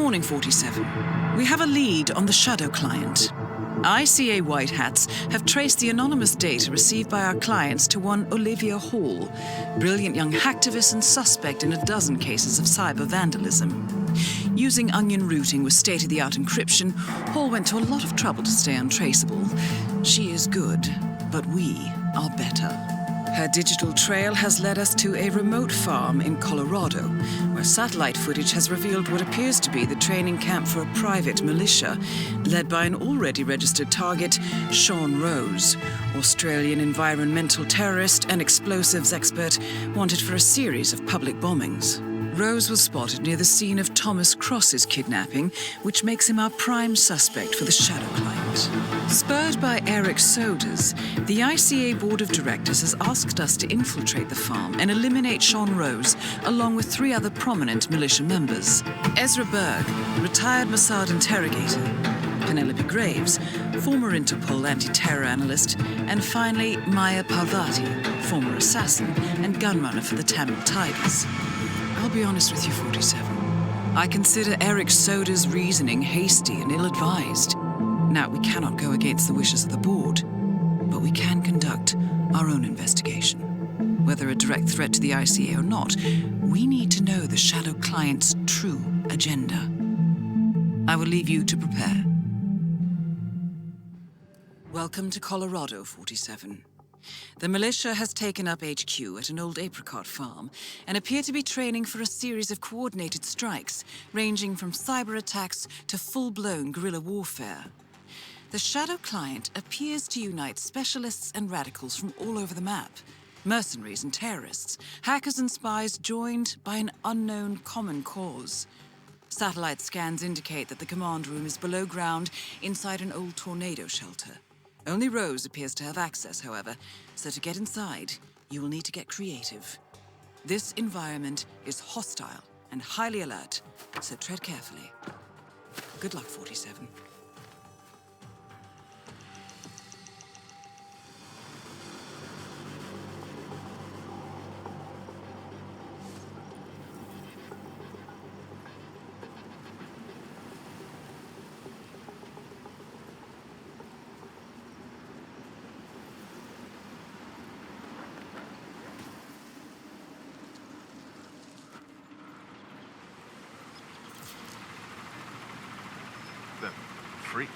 morning, 47. We have a lead on the Shadow client. ICA White Hats have traced the anonymous data received by our clients to one Olivia Hall, brilliant young hacktivist and suspect in a dozen cases of cyber vandalism. Using onion routing with state-of-the-art encryption, Hall went to a lot of trouble to stay untraceable. She is good, but we are better. Her digital trail has led us to a remote farm in Colorado, where satellite footage has revealed what appears to be the training camp for a private militia, led by an already registered target, Sean Rose, Australian environmental terrorist and explosives expert wanted for a series of public bombings. Rose was spotted near the scene of Thomas Cross's kidnapping, which makes him our prime suspect for the Shadow client. Spurred by Eric Soders, the ICA Board of Directors has asked us to infiltrate the farm and eliminate Sean Rose, along with 3 other prominent militia members. Ezra Berg, retired Mossad interrogator, Penelope Graves, former Interpol anti-terror analyst, and finally Maya Parvati, former assassin and gunrunner for the Tamil Tigers. I'll be honest with you, 47. I consider Eric Soda's reasoning hasty and ill-advised. Now, we cannot go against the wishes of the board, but we can conduct our own investigation. Whether a direct threat to the ICA or not, we need to know the Shadow client's true agenda. I will leave you to prepare. Welcome to Colorado, 47. The militia has taken up HQ at an old apricot farm and appear to be training for a series of coordinated strikes, ranging from cyber attacks to full-blown guerrilla warfare. The Shadow client appears to unite specialists and radicals from all over the map, mercenaries and terrorists, hackers and spies joined by an unknown common cause. Satellite scans indicate that the command room is below ground inside an old tornado shelter. Only Rose appears to have access, however, so to get inside, you will need to get creative. This environment is hostile and highly alert, so tread carefully. Good luck, 47.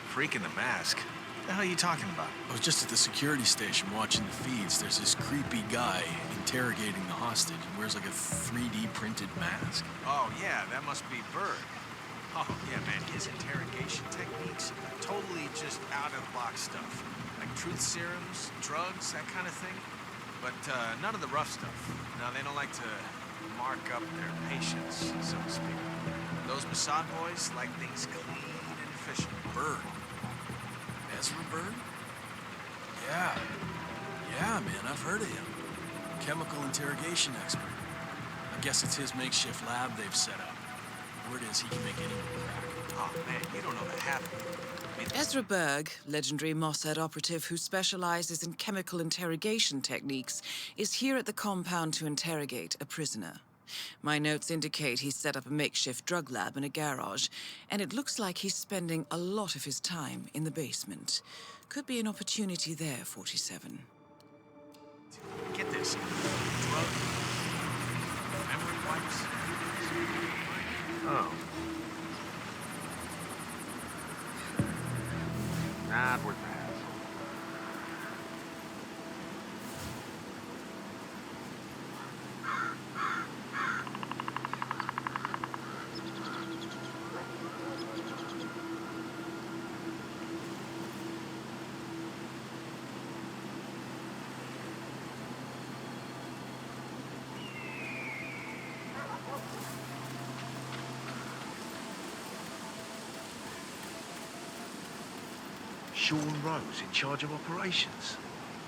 Freak in the mask? What the hell are you talking about? I was just at the security station watching the feeds. There's this creepy guy interrogating the hostage. He wears like a 3D printed mask. Oh, yeah, that must be Berg. Oh, yeah, man, his interrogation techniques, totally just out-of-the-box stuff. Like truth serums, drugs, that kind of thing. But none of the rough stuff. No, they don't like to mark up their patience, so to speak. Those Mossad boys like things clean and efficient. Berg. Ezra Berg? Yeah, man, I've heard of him. Chemical interrogation expert. I guess it's his makeshift lab they've set up. Word is he can make anyone crack. Oh, man, you don't know the half of it. Ezra Berg, legendary Mossad operative who specializes in chemical interrogation techniques, is here at the compound to interrogate a prisoner. My notes indicate he's set up a makeshift drug lab in a garage, and it looks like he's spending a lot of his time in the basement. Could be an opportunity there, 47. Get this. Drug. Memory wipes. Oh. Not worth the hassle. Sean Rose in charge of operations?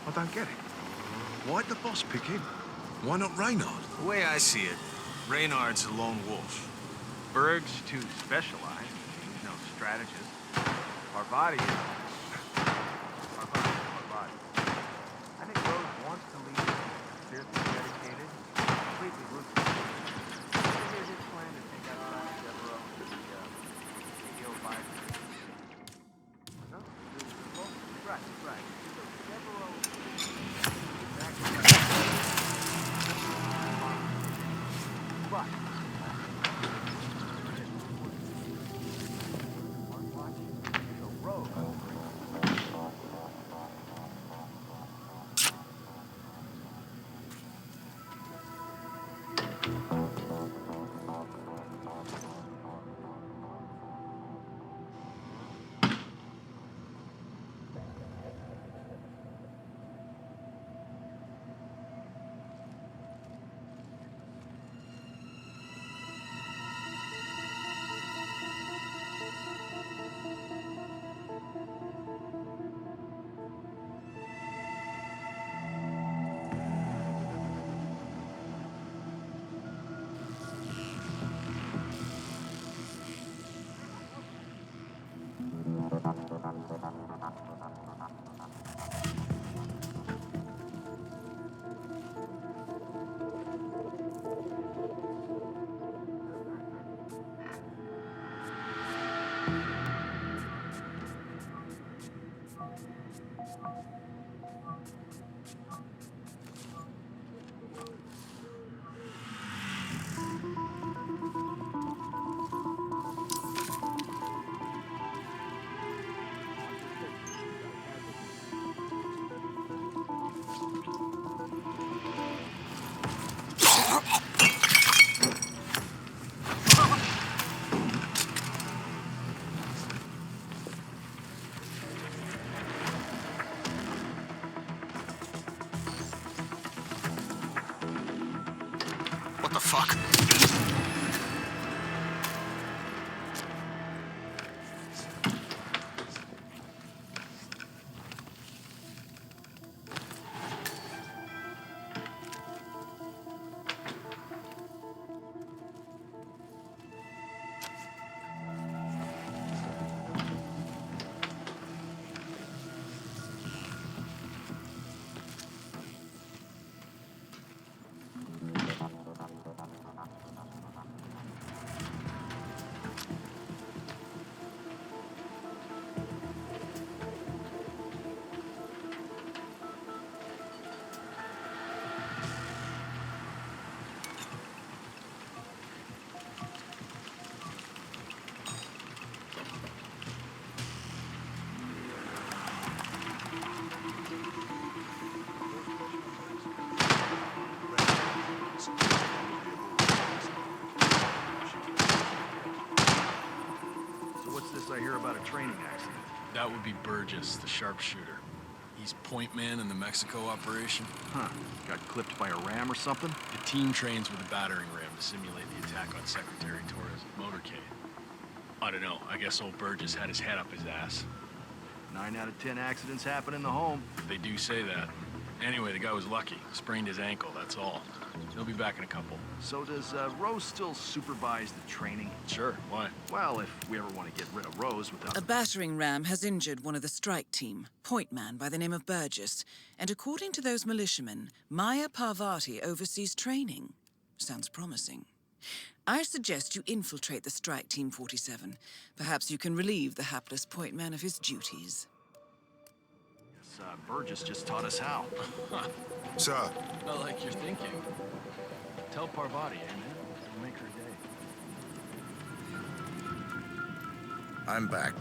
I don't get it. Why'd the boss pick him? Why not Reynard? The way I see it, Reynard's a lone wolf. Berg's too specialized. He's no strategist. Parvati is... Parvati. I think Rose wants to lead, fiercely dedicated, completely ruthless. Maybe his plan to take out Devereaux to the What the fuck? I hear about a training accident. That would be Burgess, the sharpshooter. He's point man in the Mexico operation. Huh. Got clipped by a ram or something? The team trains with a battering ram to simulate the attack on Secretary Torres' motorcade. I don't know. I guess old Burgess had his head up his ass. 9 out of 10 accidents happen in the home. They do say that. Anyway, the guy was lucky. Sprained his ankle, that's all. He'll be back in a couple. So does Rose still supervise the training? Sure, why? Well, if we ever want to get rid of Rose without... A battering ram has injured one of the strike team, point man by the name of Burgess, and according to those militiamen, Maya Parvati oversees training. Sounds promising. I suggest you infiltrate the strike team 47. Perhaps you can relieve the hapless point man of his duties. Burgess just taught us how. Sir. Not like you're thinking. Tell Parvati, amen? It'll make her day. I'm back.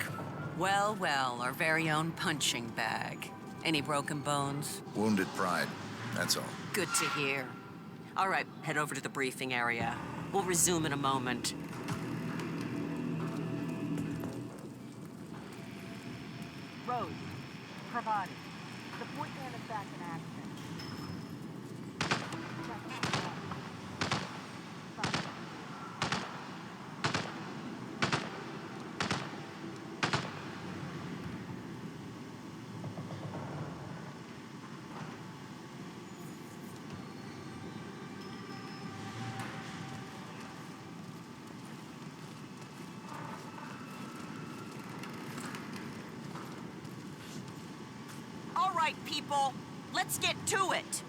Well, well, our very own punching bag. Any broken bones? Wounded pride, that's all. Good to hear. All right, head over to the briefing area. We'll resume in a moment. Rose, Parvati, the point man is back in action. All right, people, let's get to it.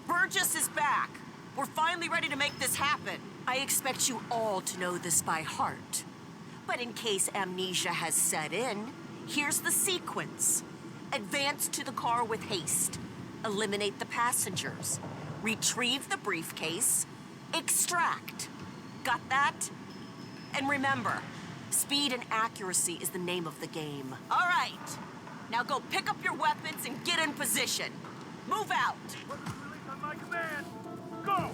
Burgess is back. We're finally ready to make this happen. I expect you all to know this by heart. But in case amnesia has set in, here's the sequence. Advance to the car with haste. Eliminate the passengers. Retrieve the briefcase. Extract. Got that? And remember, speed and accuracy is the name of the game. All right. Now go pick up your weapons and get in position. Move out. Release on my command. Go!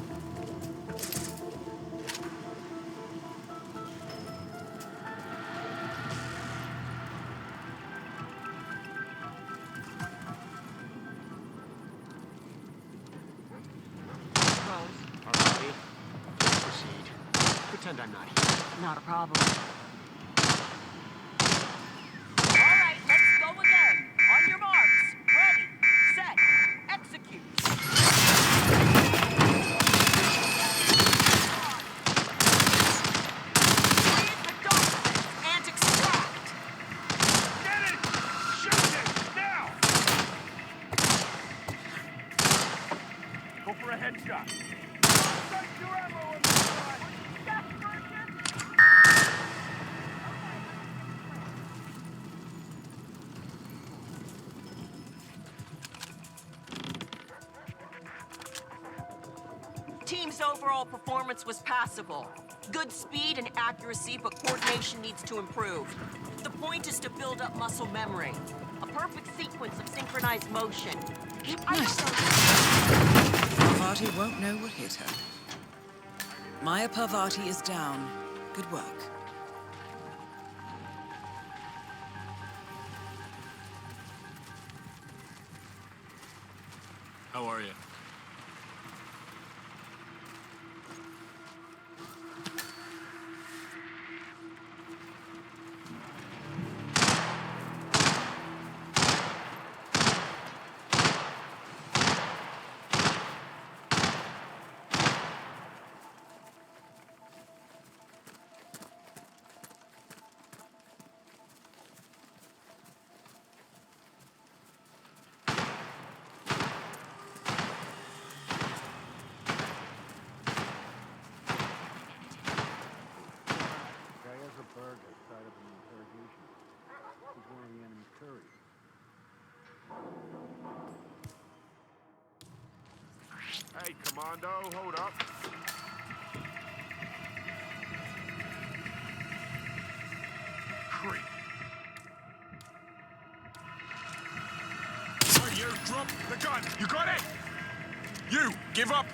Alrighty. Let's proceed. Pretend I'm not here. Not a problem. All right, let's go again. On your marks. Ready, set, execute. Read the documents and extract. Get it! Shoot it! Now! Go for a headshot. Sight your ammo on the side. Team's overall performance was passable. Good speed and accuracy, but coordination needs to improve. The point is to build up muscle memory. A perfect sequence of synchronized motion. Nice. Parvati won't know what hit her. Maya Parvati is down. Good work. How are you? Hey, Commando, hold up. Creep. So you drop the gun. You got it? You give up.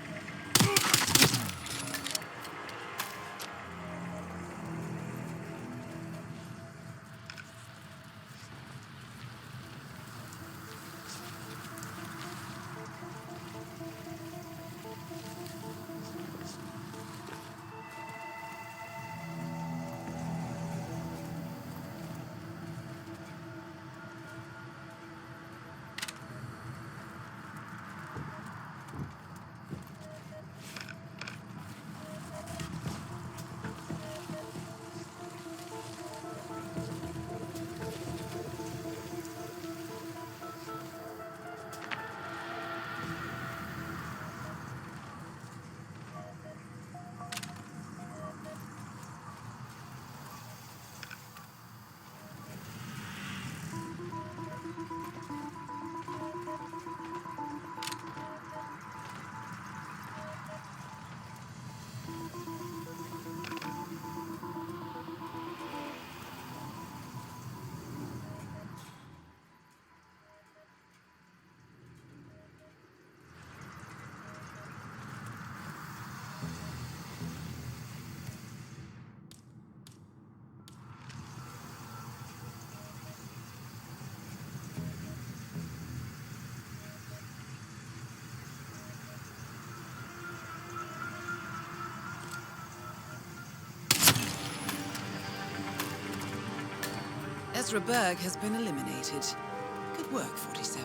Ezra Berg has been eliminated. Good work, 47.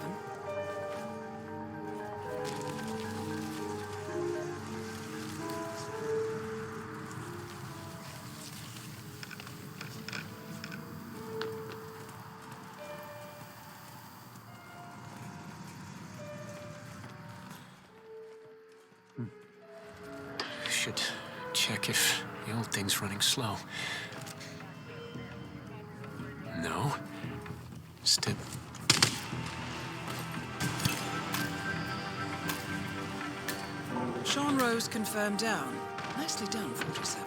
Should check if the old thing's running slow. No. Step. Sean Rose confirmed down. Nicely done, 47.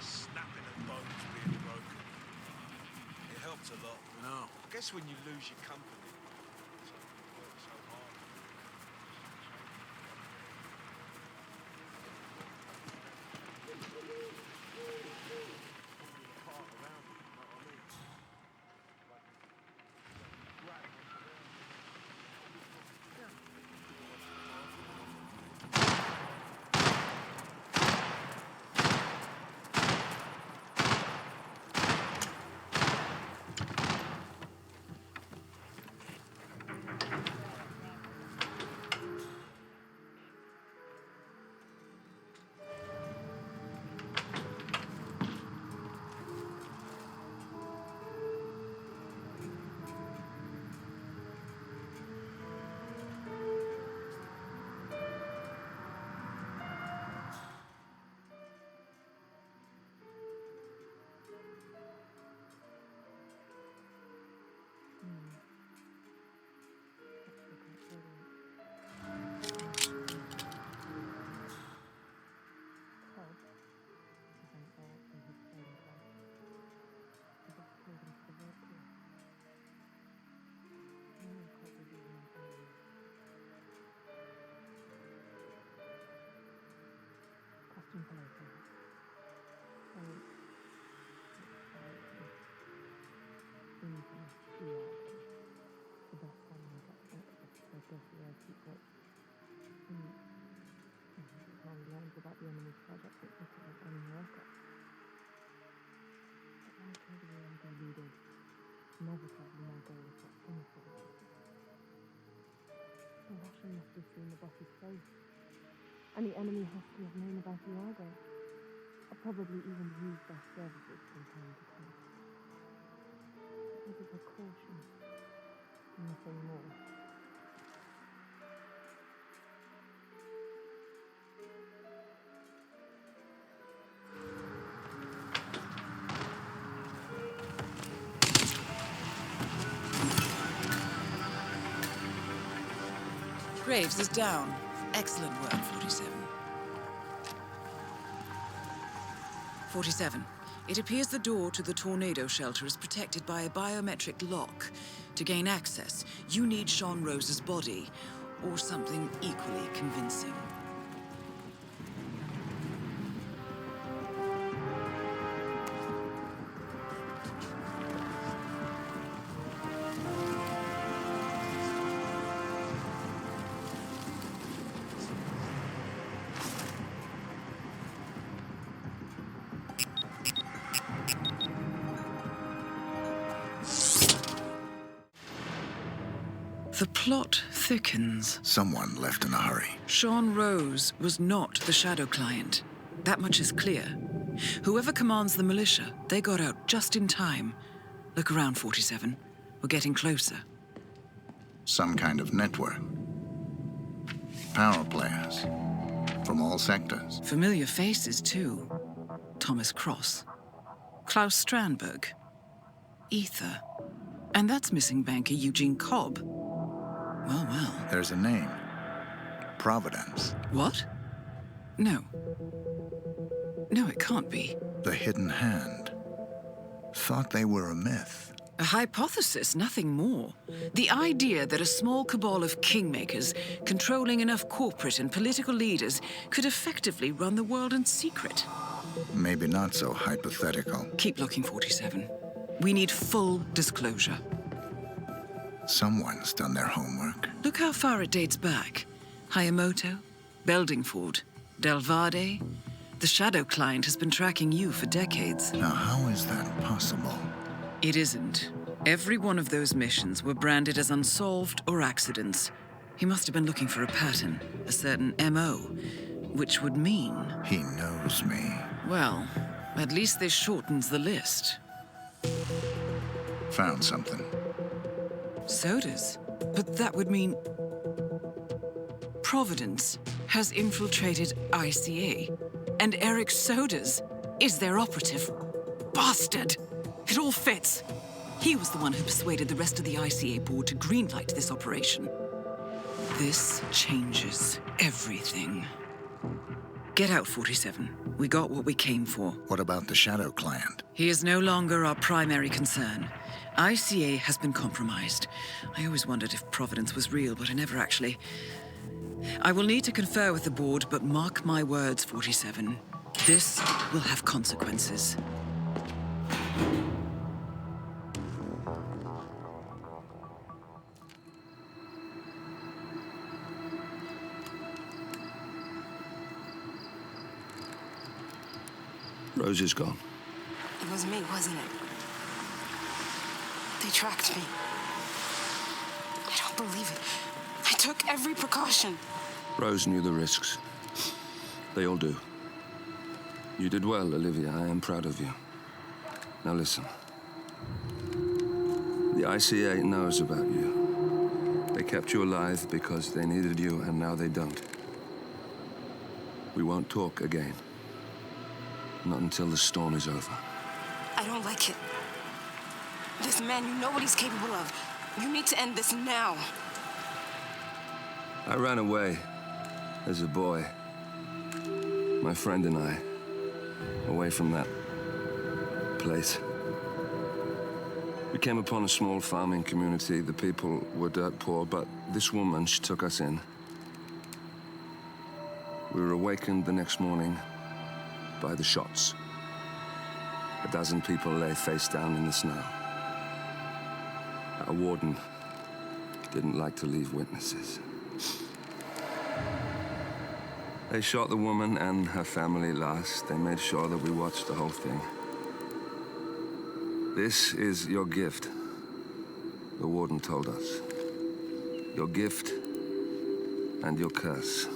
Snapping of bones being broken. It helps a lot. No. I guess when you lose your company, so you work so hard. Part around it, you know what I mean? About the enemy's project that they could have any worker. But my career as a leader, inevitably my goal is to finish the work. The Russian must have seen the boss's face, and the enemy has to have known about Iago, or probably even used their services from time to time. It was a precaution, nothing more. Graves is down. Excellent work, 47. 47. It appears the door to the tornado shelter is protected by a biometric lock. To gain access, you need Sean Rose's body, or something equally convincing. The plot thickens. Someone left in a hurry. Sean Rose was not the shadow client. That much is clear. Whoever commands the militia, they got out just in time. Look around, 47. We're getting closer. Some kind of network. Power players. From all sectors. Familiar faces, too. Thomas Cross. Klaus Strandberg. Ether. And that's missing banker Eugene Cobb. Well, well. There's a name. Providence. What? No. No, it can't be. The hidden hand. Thought they were a myth. A hypothesis, nothing more. The idea that a small cabal of kingmakers, controlling enough corporate and political leaders, could effectively run the world in secret. Maybe not so hypothetical. Keep looking, 47. We need full disclosure. Someone's done their homework. Look how far it dates back. Hayamoto, Beldingford, Delvade. The Shadow Client has been tracking you for decades. Now, how is that possible? It isn't. Every one of those missions were branded as unsolved or accidents. He must have been looking for a pattern, a certain MO, which would mean... He knows me. Well, at least this shortens the list. Found something. Sodas? But that would mean... Providence has infiltrated ICA, and Eric Sodas is their operative. Bastard! It all fits. He was the one who persuaded the rest of the ICA board to greenlight this operation. This changes everything. Get out, 47. We got what we came for. What about the Shadow Client? He is no longer our primary concern. ICA has been compromised. I always wondered if Providence was real, but I never actually... I will need to confer with the board, but mark my words, 47. This will have consequences. Rose is gone. It was me, wasn't it? They tracked me. I don't believe it. I took every precaution. Rose knew the risks. They all do. You did well, Olivia. I am proud of you. Now listen. The ICA knows about you. They kept you alive because they needed you, and now they don't. We won't talk again. Not until the storm is over. I don't like it. This man, you know what he's capable of. You need to end this now. I ran away as a boy. My friend and I. Away from that place. We came upon a small farming community. The people were dirt poor, but this woman, she took us in. We were awakened the next morning by the shots. A dozen people lay face down in the snow. Our warden didn't like to leave witnesses. They shot the woman and her family last. They made sure that we watched the whole thing. This is your gift, the warden told us. Your gift and your curse.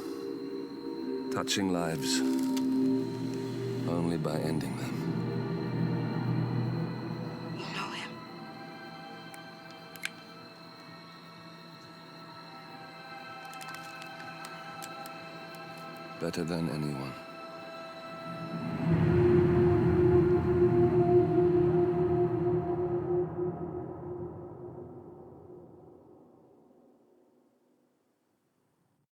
Touching lives only by ending them. You know him. Better than anyone.